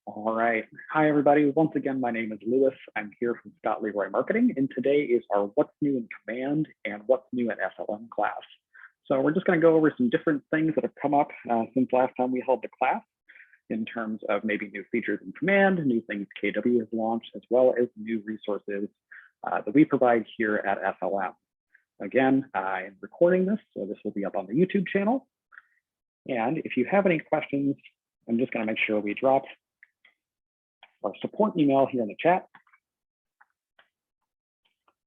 All right. Hi, everybody. Once again, my name is Lewis. I'm here from Scott Leroy Marketing, and today is our What's New in Command and What's New in SLM class. So we're just going to go over some different things that have come up since last time we held the class in terms of maybe new features in Command, new things KW has launched, as well as new resources that we provide here at SLM. Again, I'm recording this, so this will be up on the YouTube channel. And if you have any questions, I'm just going to make sure we drop our support email here in the chat.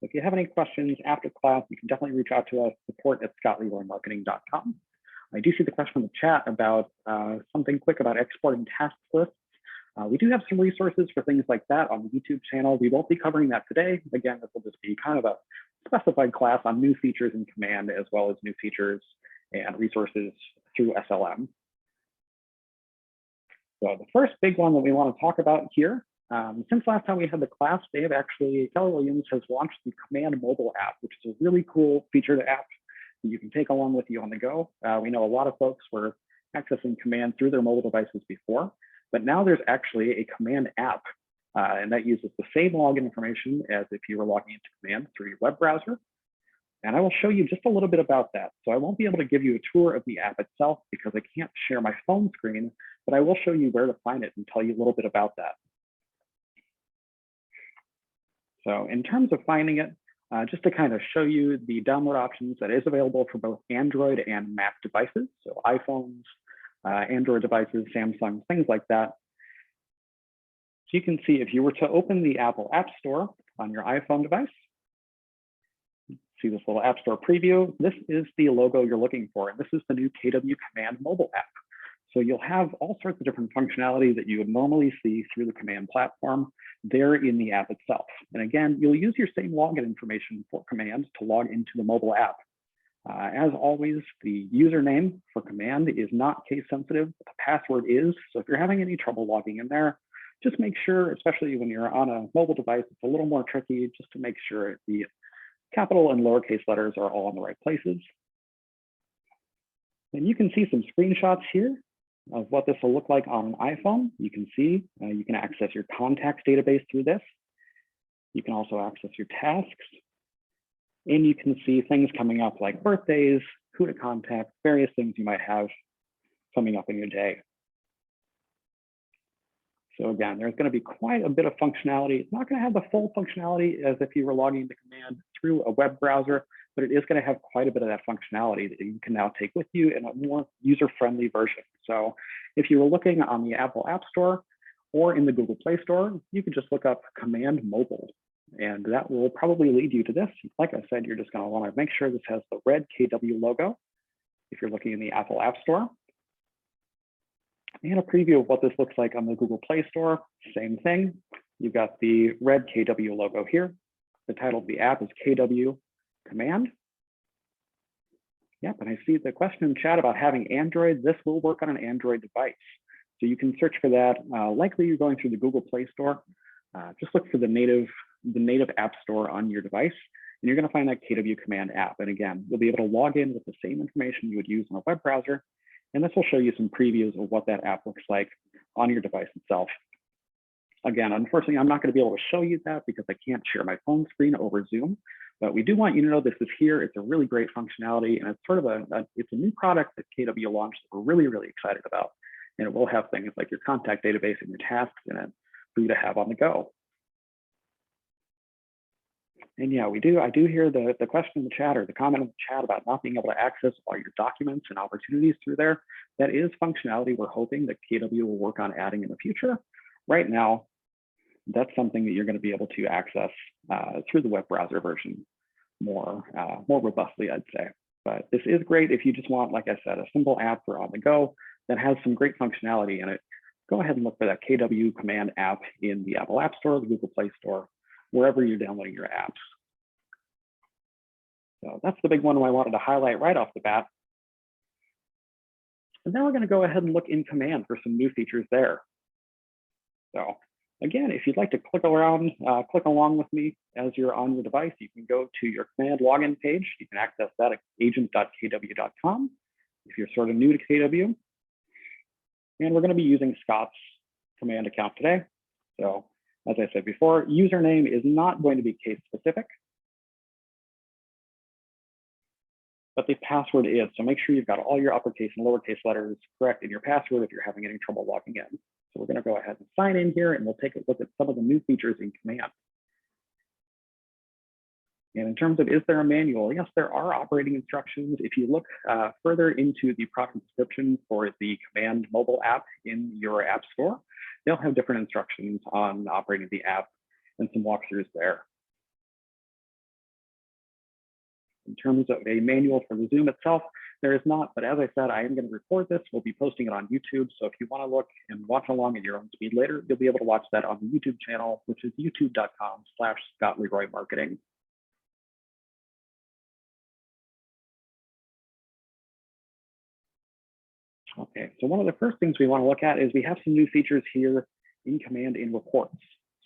If you have any questions after class, you can definitely reach out to us, support@scottleroymarketing.com. I do see the question in the chat about something quick about exporting task lists. We do have some resources for things like that on the YouTube channel. We won't be covering that today. Again, this will just be kind of a specified class on new features in Command, as well as new features and resources through SLM. So the first big one that we want to talk about here, since last time we had the class, Keller Williams has launched the Command mobile app, which is a really cool featured app that you can take along with you on the go. We know a lot of folks were accessing Command through their mobile devices before, but now there's actually a Command app, and that uses the same login information as if you were logging into Command through your web browser. And I will show you just a little bit about that. So I won't be able to give you a tour of the app itself because I can't share my phone screen, but I will show you where to find it and tell you a little bit about that. So in terms of finding it, just to kind of show you the download options that is available for both Android and Mac devices, so iPhones, Android devices, Samsung, things like that. So you can see if you were to open the Apple App Store on your iPhone device, see this little App Store preview, this is the logo you're looking for, and this is the new KW Command mobile app. So you'll have all sorts of different functionality that you would normally see through the Command platform there in the app itself. And again, you'll use your same login information for Command to log into the mobile app. As always, the username for Command is not case sensitive, the password is. So if you're having any trouble logging in there, just make sure, especially when you're on a mobile device, it's a little more tricky just to make sure the capital and lowercase letters are all in the right places. And you can see some screenshots here of what this will look like on an iPhone. You can see, you can access your contacts database through this. You can also access your tasks. And you can see things coming up like birthdays, who to contact, various things you might have coming up in your day. So again, there's going to be quite a bit of functionality. It's not going to have the full functionality as if you were logging into Command through a web browser, but it is going to have quite a bit of that functionality that you can now take with you in a more user-friendly version. So if you were looking on the Apple App Store or in the Google Play Store, you can just look up Command Mobile, and that will probably lead you to this. Like I said, you're just going to want to make sure this has the red KW logo if you're looking in the Apple App Store. And a preview of what this looks like on the Google Play Store, same thing. You've got the red KW logo here. The title of the app is KW Command. Yep, and I see the question in chat about having Android. This will work on an Android device. So you can search for that. Likely you're going through the Google Play Store. Just look for the native app store on your device, and you're going to find that KW Command app. And again, you'll be able to log in with the same information you would use on a web browser. And this will show you some previews of what that app looks like on your device itself. Again, unfortunately, I'm not going to be able to show you that because I can't share my phone screen over Zoom, but we do want you to know this is here. It's a really great functionality, and it's sort of it's a new product that KW launched that we're really, really excited about. And it will have things like your contact database and your tasks in it for you to have on the go. And yeah, I do hear the question in the chat or the comment in the chat about not being able to access all your documents and opportunities through there. That is functionality we're hoping that KW will work on adding in the future. Right now, that's something that you're going to be able to access through the web browser version more robustly, I'd say. But this is great if you just want, like I said, a simple app for on the go that has some great functionality in it. Go ahead and look for that KW Command app in the Apple App Store, the Google Play Store, wherever you're downloading your apps. So that's the big one I wanted to highlight right off the bat. And then we're going to go ahead and look in Command for some new features there. So again, if you'd like to click along with me as you're on your device, you can go to your Command login page. You can access that at agent.kw.com if you're sort of new to KW. And we're going to be using Scott's Command account today. So as I said before, username is not going to be case specific, but the password is. So make sure you've got all your uppercase and lowercase letters correct in your password if you're having any trouble logging in. So we're going to go ahead and sign in here, and we'll take a look at some of the new features in Command. And in terms of, is there a manual? Yes, there are operating instructions. If you look further into the product description for the Command mobile app in your app store, they'll have different instructions on operating the app and some walkthroughs there. In terms of a manual for the Zoom itself, there is not, but as I said, I am going to record this. We'll be posting it on YouTube. So if you want to look and watch along at your own speed later, you'll be able to watch that on the YouTube channel, which is youtube.com/ScottLeroy Marketing. Okay, so one of the first things we want to look at is we have some new features here in Command in Reports.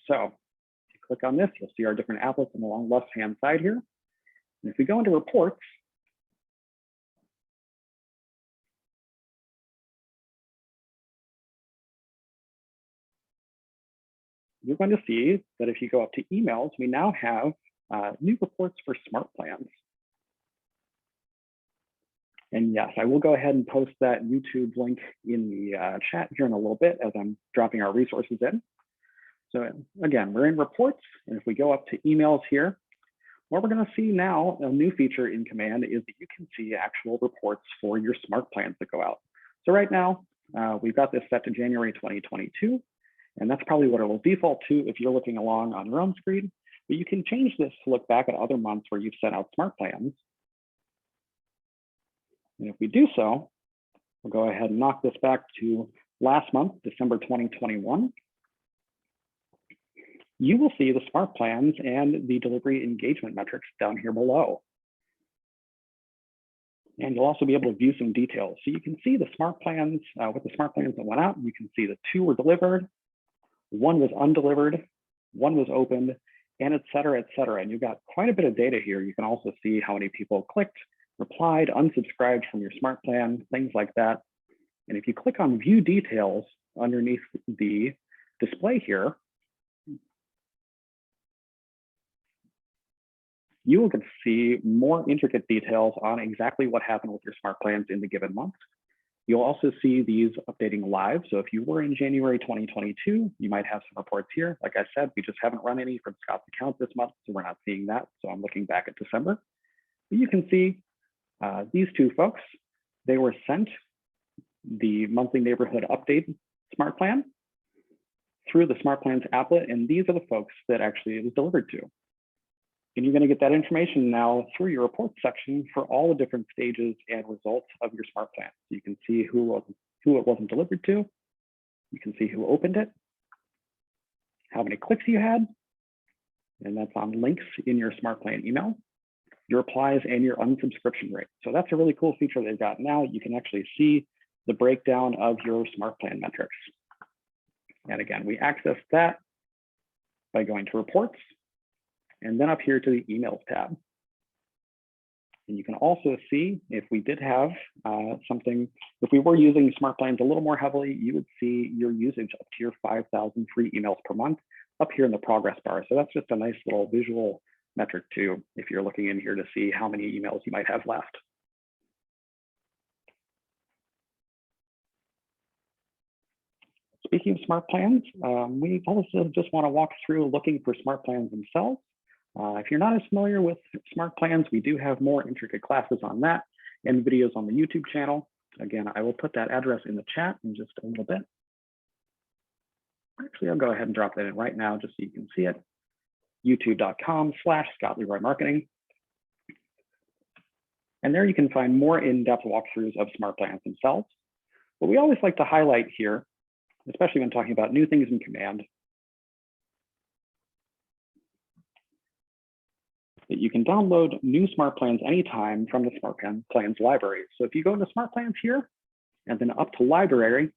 So if you click on this, you'll see our different applets on the long left-hand side here. And if we go into Reports, you're going to see that if you go up to emails, we now have new reports for smart plans. And yes, I will go ahead and post that YouTube link in the chat here in a little bit as I'm dropping our resources in. So again, we're in Reports, and if we go up to emails here, what we're going to see now, a new feature in Command, is that you can see actual reports for your smart plans that go out. So right now, we've got this set to January 2022, and that's probably what it will default to if you're looking along on your own screen. But you can change this to look back at other months where you've sent out smart plans. And if we do so, we'll go ahead and knock this back to last month, December 2021. You will see the smart plans and the delivery engagement metrics down here below. And you'll also be able to view some details. So you can see the smart plans, with the smart plans that went out, you can see that 2 were delivered, 1 was undelivered, 1 was opened, and et cetera, et cetera. And you've got quite a bit of data here. You can also see how many people clicked, replied, unsubscribed from your smart plan, things like that. And if you click on View Details underneath the display here, you will get to see more intricate details on exactly what happened with your smart plans in the given month. You'll also see these updating live. So if you were in January 2022, you might have some reports here. Like I said, we just haven't run any from Scott's account this month, so we're not seeing that. So I'm looking back at December. But you can see these 2 folks, they were sent the monthly neighborhood update smart plan through the smart plans applet, and these are the folks that actually it was delivered to. And you're going to get that information now through your reports section for all the different stages and results of your smart plan. So you can see who it wasn't delivered to. You can see who opened it, how many clicks you had, and that's on links in your smart plan email, your replies, and your unsubscription rate. So that's a really cool feature they've got now. You can actually see the breakdown of your smart plan metrics. And again, we access that by going to Reports, and then up here to the Emails tab. And you can also see if we did have something, if we were using smart plans a little more heavily, you would see your usage up to your 5,000 free emails per month up here in the progress bar. So that's just a nice little visual metric too, if you're looking in here to see how many emails you might have left. Speaking of smart plans, we also just want to walk through looking for smart plans themselves. If you're not as familiar with smart plans, we do have more intricate classes on that and videos on the YouTube channel. Again, I will put that address in the chat in just a little bit. Actually, I'll go ahead and drop that in right now just so you can see it. youtube.com/ScottLeroyMarketing. And there you can find more in-depth walkthroughs of smart plans themselves. But we always like to highlight here, especially when talking about new things in Command, that you can download new smart plans anytime from the smart plans library. So if you go into smart plans here and then up to library,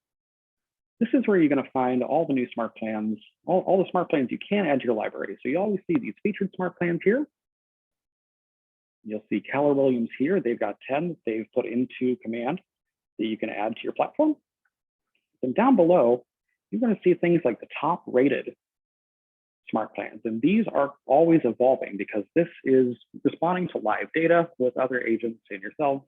this is where you're going to find all the new smart plans, all the smart plans you can add to your library. So you always see these featured smart plans here. You'll see Keller Williams here. They've got 10 that they've put into Command that you can add to your platform. And down below, you're going to see things like the top rated smart plans. And these are always evolving because this is responding to live data with other agents and yourselves,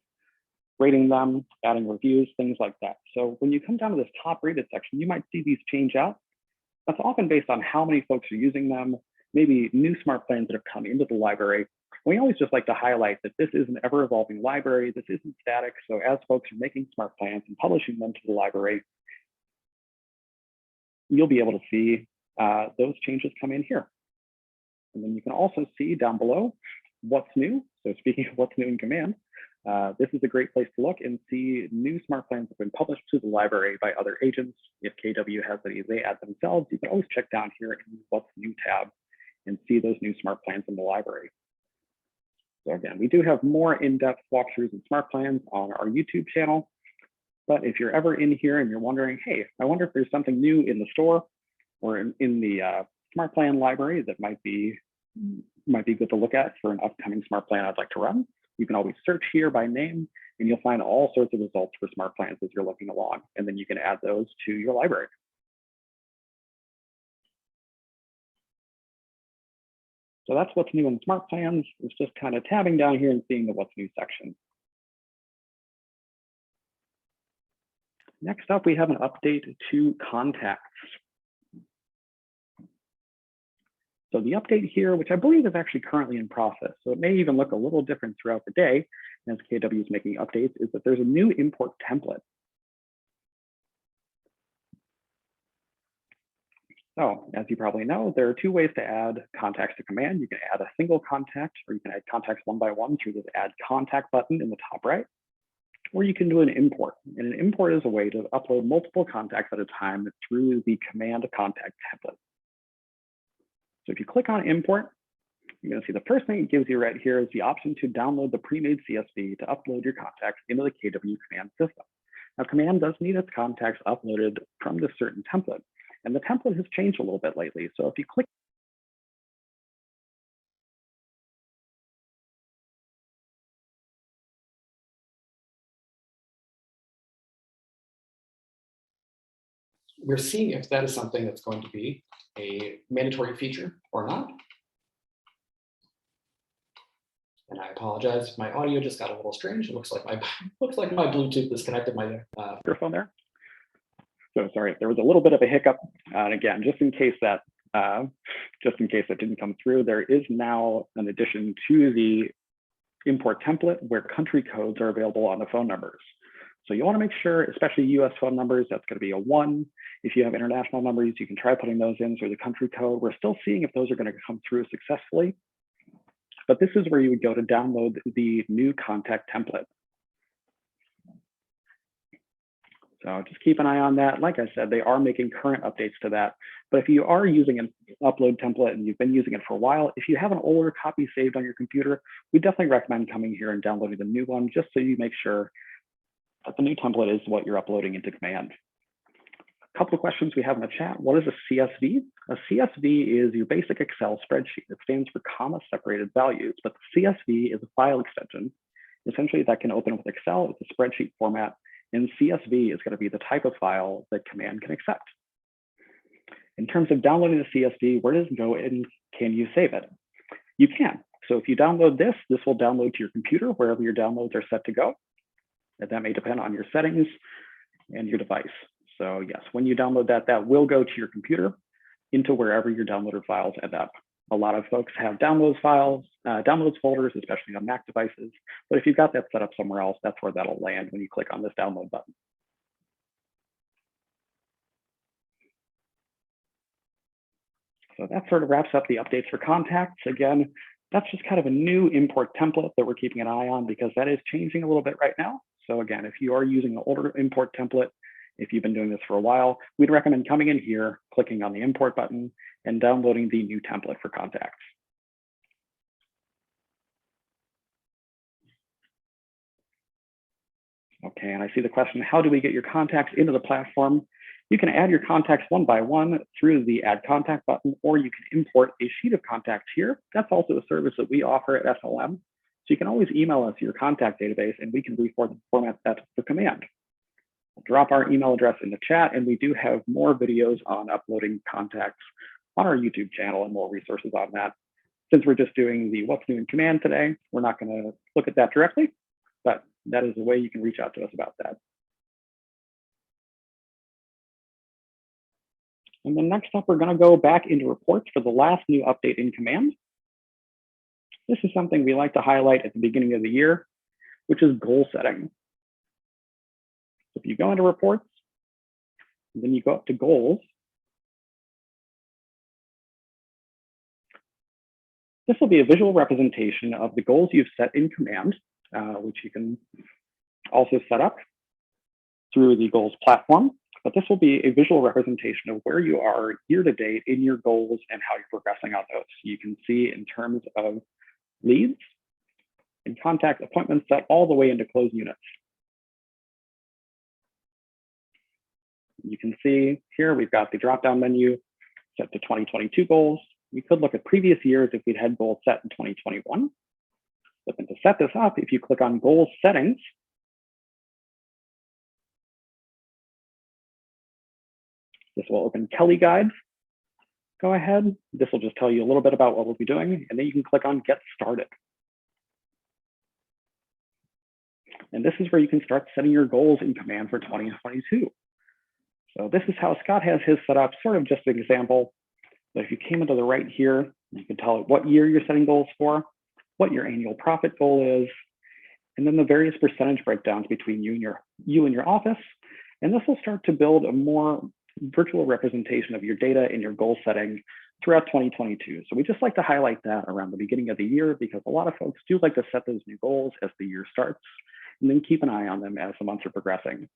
rating them, adding reviews, things like that. So when you come down to this top rated section, you might see these change out. That's often based on how many folks are using them, maybe new smart plans that have come into the library. We always just like to highlight that this is an ever evolving library. This isn't static. So as folks are making smart plans and publishing them to the library, you'll be able to see those changes come in here. And then you can also see down below what's new. So speaking of what's new in Command, this is a great place to look and see new smart plans that have been published to the library by other agents. If KW has any they add themselves, you can always check down here in the What's New tab and see those new smart plans in the library. So again, we do have more in-depth walkthroughs and smart plans on our YouTube channel. But if you're ever in here and you're wondering, hey, I wonder if there's something new in the store or in the smart plan library that might be good to look at for an upcoming smart plan I'd like to run, you can always search here by name and you'll find all sorts of results for smart plans as you're looking along. And then you can add those to your library. So that's what's new in smart plans. It's just kind of tabbing down here and seeing the what's new section. Next up, we have an update to contacts. So the update here, which I believe is actually currently in process, so it may even look a little different throughout the day as KW is making updates, is that there's a new import template. So as you probably know, there are two ways to add contacts to Command. You can add a single contact, or you can add contacts one by one through this Add Contact button in the top right, or you can do an import. And an import is a way to upload multiple contacts at a time through the Command Contact template. So if you click on Import, you're going to see the first thing it gives you right here is the option to download the pre-made CSV to upload your contacts into the KW Command system. Now, Command does need its contacts uploaded from this certain template. And the template has changed a little bit lately. So if you click, we're seeing if that is something that's going to be a mandatory feature or not. And I apologize if my audio just got a little strange. It looks like my Bluetooth disconnected my microphone there. So sorry, there was a little bit of a hiccup. And again, just in case that didn't come through, there is now an addition to the import template where country codes are available on the phone numbers. So you want to make sure, especially US phone numbers, that's going to be a 1. If you have international numbers, you can try putting those in through the country code. We're still seeing if those are going to come through successfully. But this is where you would go to download the new contact template. So just keep an eye on that. Like I said, they are making current updates to that. But if you are using an upload template and you've been using it for a while, if you have an older copy saved on your computer, we definitely recommend coming here and downloading the new one just so you make sure that the new template is what you're uploading into Command. A couple of questions we have in the chat. What is a CSV? A CSV is your basic Excel spreadsheet. It stands for comma separated values, but the CSV is a file extension. Essentially, that can open with Excel. It's a spreadsheet format. And CSV is going to be the type of file that Command can accept. In terms of downloading the CSV, where does it go and can you save it? You can. So if you download this, this will download to your computer wherever your downloads are set to go. And that may depend on your settings and your device. So yes, when you download that, that will go to your computer into wherever your downloaded files end up. A lot of folks have downloads files, downloads folders, especially on Mac devices. But if you've got that set up somewhere else, that's where that'll land when you click on this download button. So that sort of wraps up the updates for contacts. Again, that's just kind of a new import template that we're keeping an eye on because that is changing a little bit right now. So again, if you are using an older import template, if you've been doing this for a while, we'd recommend coming in here, clicking on the import button, and downloading the new template for contacts. Okay, and I see the question, how do we get your contacts into the platform? You can add your contacts one by one through the Add Contact button, or you can import a sheet of contacts here. That's also a service that we offer at SLM. So you can always email us your contact database and we can reformat that for Command. drop our email address in the chat, and we do have more videos on uploading contacts on our YouTube channel and more resources on that. Since we're just doing the what's new in command today, we're not going to look at that directly, but that is a way you can reach out to us about that. And then next up, we're going to go back into reports for the last new update in command. This is something we like to highlight at the beginning of the year, which is goal setting. If you go into reports, and then you go up to goals, this will be a visual representation of the goals you've set in command, which you can also set up through the goals platform. But this will be a visual representation of where you are year to date in your goals and how you're progressing on those. You can see in terms of leads and contact appointments set all the way into closed units. You can see here we've got the drop-down menu set to 2022 goals. We could look at previous years if we'd had goals set in 2021. But then to set this up, if you click on goals settings, this will open Kelly Guides. Go ahead. This will just tell you a little bit about what we'll be doing, and then you can click on Get Started. And this is where you can start setting your goals in command for 2022. So this is how Scott has his set up, sort of just an example. But if you came into the right here, you can tell it what year you're setting goals for, what your annual profit goal is, and then the various percentage breakdowns between you and your office. And this will start to build a more virtual representation of your data in your goal setting throughout 2022. So we just like to highlight that around the beginning of the year because a lot of folks do like to set those new goals as the year starts and then keep an eye on them as the months are progressing.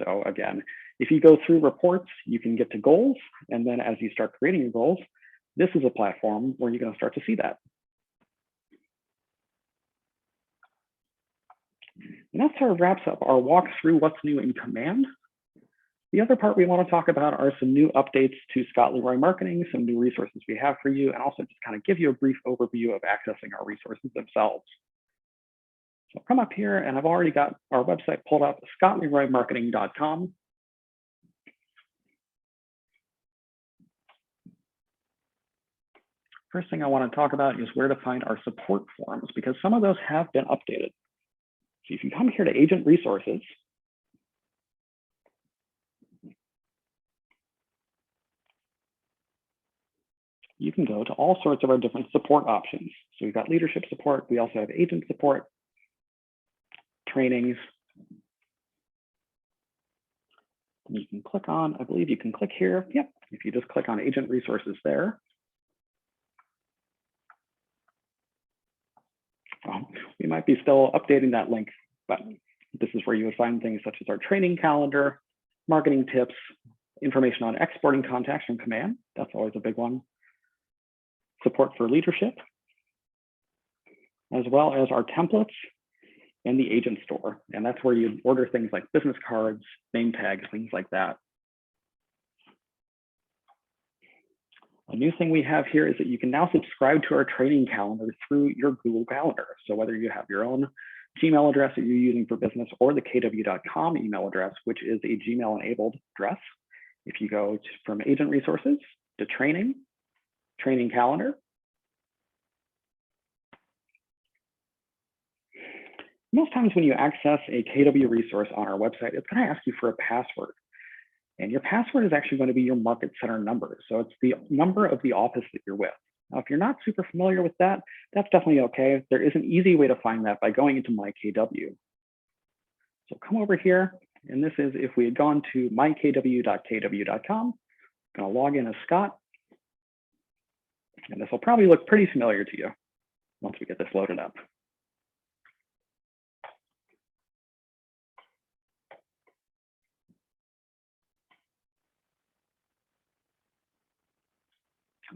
So again, if you go through reports, you can get to goals. And then as you start creating your goals, this is a platform where you're going to start to see that. And that sort of wraps up our walk through what's new in command. The other part we want to talk about are some new updates to Scott Leroy Marketing, some new resources we have for you, and also just kind of give you a brief overview of accessing our resources themselves. So come up here, and I've already got our website pulled up, scottleroymarketing.com. First thing I want to talk about is where to find our support forms, because some of those have been updated. So if you come here to Agent Resources, you can go to all sorts of our different support options. So we've got leadership support. We also have agent support, trainings. You can click on, I believe you can click here. Yep, if you just click on Agent Resources there. We might be still updating that link, but this is where you would find things such as our training calendar, marketing tips, information on exporting contacts from command. That's always a big one. Support for leadership, as well as our templates and the agent store. And that's where you order things like business cards, name tags, things like that. A new thing we have here is that you can now subscribe to our training calendar through your Google Calendar. So whether you have your own Gmail address that you're using for business or the kw.com email address, which is a Gmail enabled address, if you go from Agent Resources to Training, Training Calendar, most times when you access a KW resource on our website, it's going to ask you for a password. And your password is actually going to be your market center number. So it's the number of the office that you're with. Now, if you're not super familiar with that, that's definitely okay. There is an easy way to find that by going into MyKW. So come over here, and this is if we had gone to mykw.kw.com, I'm going to log in as Scott. And this will probably look pretty familiar to you once we get this loaded up.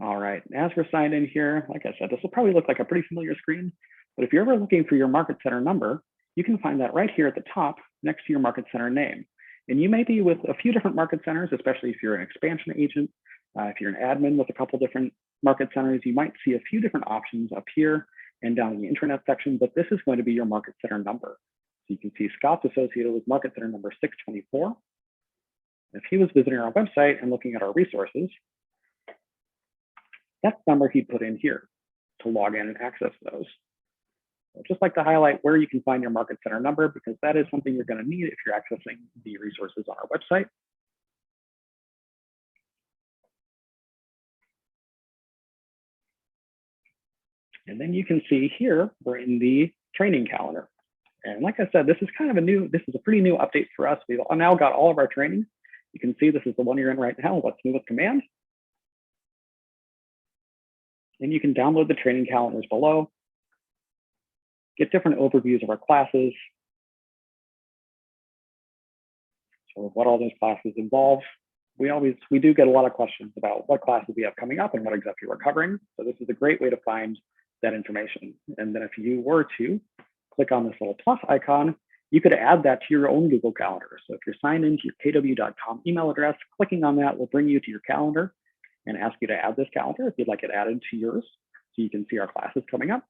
All right, as we're signed in here, like I said, this will probably look like a pretty familiar screen, but if you're ever looking for your market center number, you can find that right here at the top next to your market center name. And you may be with a few different market centers, especially if you're an expansion agent. If you're an admin with a couple different market centers, you might see a few different options up here and down in the intranet section, but this is going to be your market center number. So you can see Scott's associated with market center number 624. If he was visiting our website and looking at our resources, that's the number he'd put in here to log in and access those. So I'd just like to highlight where you can find your Market Center number, because that is something you're going to need if you're accessing the resources on our website. And then you can see here, we're in the training calendar. And like I said, this is a pretty new update for us. We've now got all of our training. You can see this is the one you're in right now, What's New with Command. And you can download the training calendars below, get different overviews of our classes, sort of what all those classes involve. We do get a lot of questions about what classes we have coming up and what exactly we're covering. So this is a great way to find that information. And then if you were to click on this little plus icon, you could add that to your own Google Calendar. So if you're signed into your kw.com email address, clicking on that will bring you to your calendar and ask you to add this calendar if you'd like it added to yours, so you can see our classes coming up.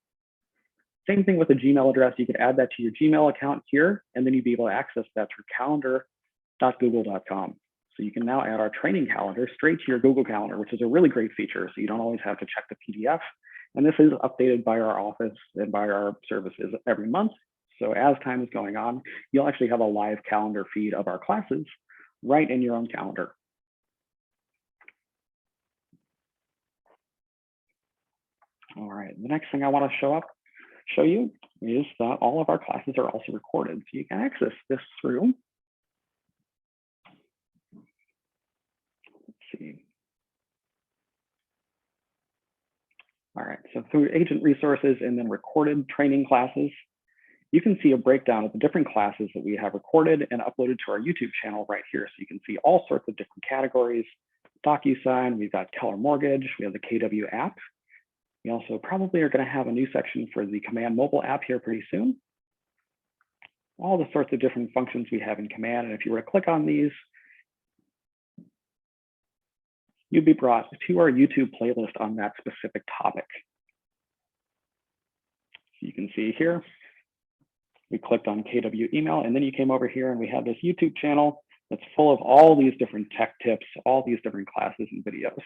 Same thing with a Gmail address. You could add that to your Gmail account here, and then you'd be able to access that through calendar.google.com. So you can now add our training calendar straight to your Google Calendar, which is a really great feature. So you don't always have to check the PDF. And this is updated by our office and by our services every month. So as time is going on, you'll actually have a live calendar feed of our classes right in your own calendar. All right, the next thing I want to show you is that all of our classes are also recorded. So you can access this through, let's see. All right, so through agent resources and then recorded training classes, you can see a breakdown of the different classes that we have recorded and uploaded to our YouTube channel right here. So you can see all sorts of different categories. DocuSign, we've got Keller Mortgage, we have the KW app. We also probably are going to have a new section for the Command mobile app here pretty soon. All the sorts of different functions we have in Command. And if you were to click on these, you'd be brought to our YouTube playlist on that specific topic. So you can see here, we clicked on KW email, and then you came over here and we have this YouTube channel that's full of all these different tech tips, all these different classes and videos.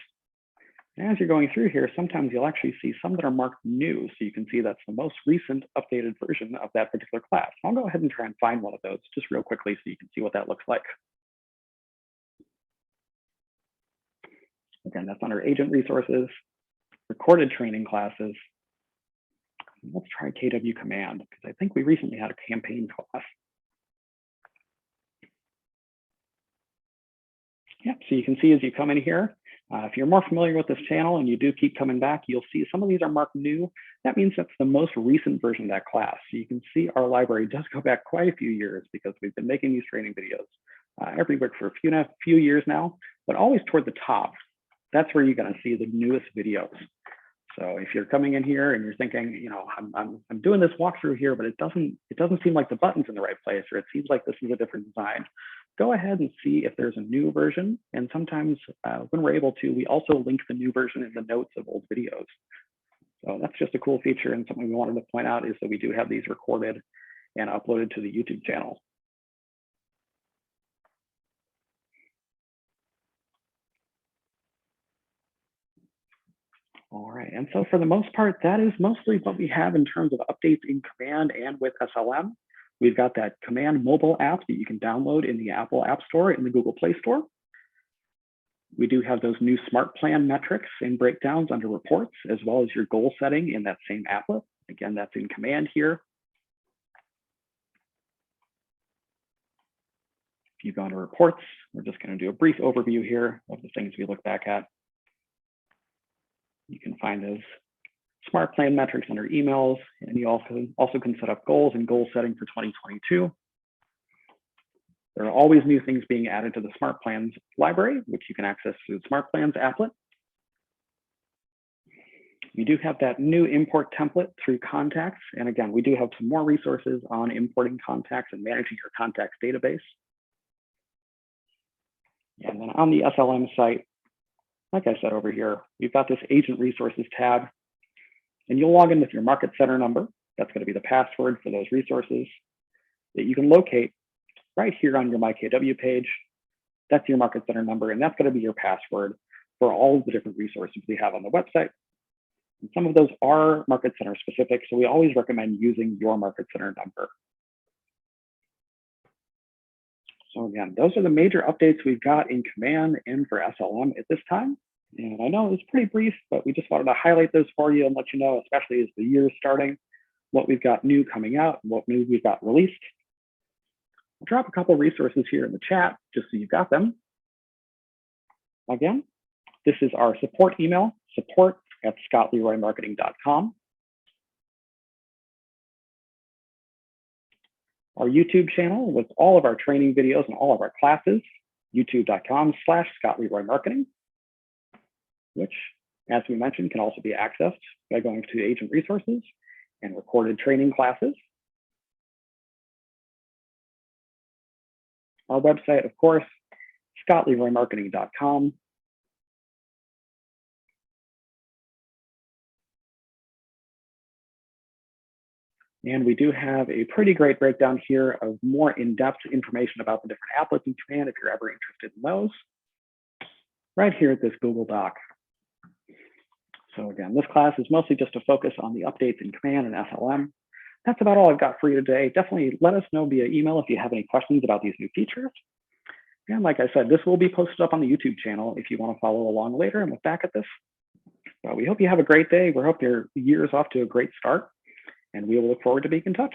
And as you're going through here, sometimes you'll actually see some that are marked new. So you can see that's the most recent updated version of that particular class. I'll go ahead and try and find one of those just real quickly so you can see what that looks like. Again, that's under agent resources, recorded training classes. Let's try KW Command, because I think we recently had a campaign class. Yep, so you can see as you come in here, if you're more familiar with this channel and you do keep coming back, you'll see some of these are marked new. That means that's the most recent version of that class. So you can see our library does go back quite a few years, because we've been making these training videos every week for a few years now, but always toward the top. That's where you're going to see the newest videos. So if you're coming in here and you're thinking, you know, I'm doing this walkthrough here, but it doesn't seem like the button's in the right place, or it seems like this is a different design, go ahead and see if there's a new version. And sometimes when we're able to, we also link the new version in the notes of old videos. So that's just a cool feature, and something we wanted to point out is that we do have these recorded and uploaded to the YouTube channel. All right, and so for the most part, that is mostly what we have in terms of updates in Command and with SLM. We've got that Command mobile app that you can download in the Apple App Store and the Google Play Store. We do have those new Smart Plan metrics and breakdowns under reports, as well as your goal setting in that same applet. Again, that's in Command here. If you go into reports, we're just going to do a brief overview here of the things we look back at. You can find those Smart Plan metrics under emails, and you also can set up goals and goal setting for 2022. There are always new things being added to the Smart Plans library, which you can access through the Smart Plans applet. We do have that new import template through contacts. And again, we do have some more resources on importing contacts and managing your contacts database. And then on the SLM site, like I said over here, we've got this agent resources tab, and you'll log in with your Market Center number. That's going to be the password for those resources that you can locate right here on your MyKW page. That's your Market Center number, and that's going to be your password for all of the different resources we have on the website. And some of those are Market Center specific, so we always recommend using your Market Center number. So again, those are the major updates we've got in Command and for SLM at this time. And I know it was pretty brief, but we just wanted to highlight those for you and let you know, especially as the year is starting, what we've got new coming out and what new we've got released. I'll drop a couple of resources here in the chat just so you've got them. Again, this is our support email, support@scottleroymarketing.com. Our YouTube channel with all of our training videos and all of our classes, youtube.com/scottleroymarketing, which, as we mentioned, can also be accessed by going to agent resources and recorded training classes. Our website, of course, scottleroymarketing.com. And we do have a pretty great breakdown here of more in-depth information about the different applets in Command if you're ever interested in those, right here at this Google Doc. So again, this class is mostly just to focus on the updates in Command and SLM. That's about all I've got for you today. Definitely let us know via email if you have any questions about these new features. And like I said, this will be posted up on the YouTube channel if you want to follow along later and look back at this. So we hope you have a great day. We hope your year is off to a great start, and we will look forward to being in touch.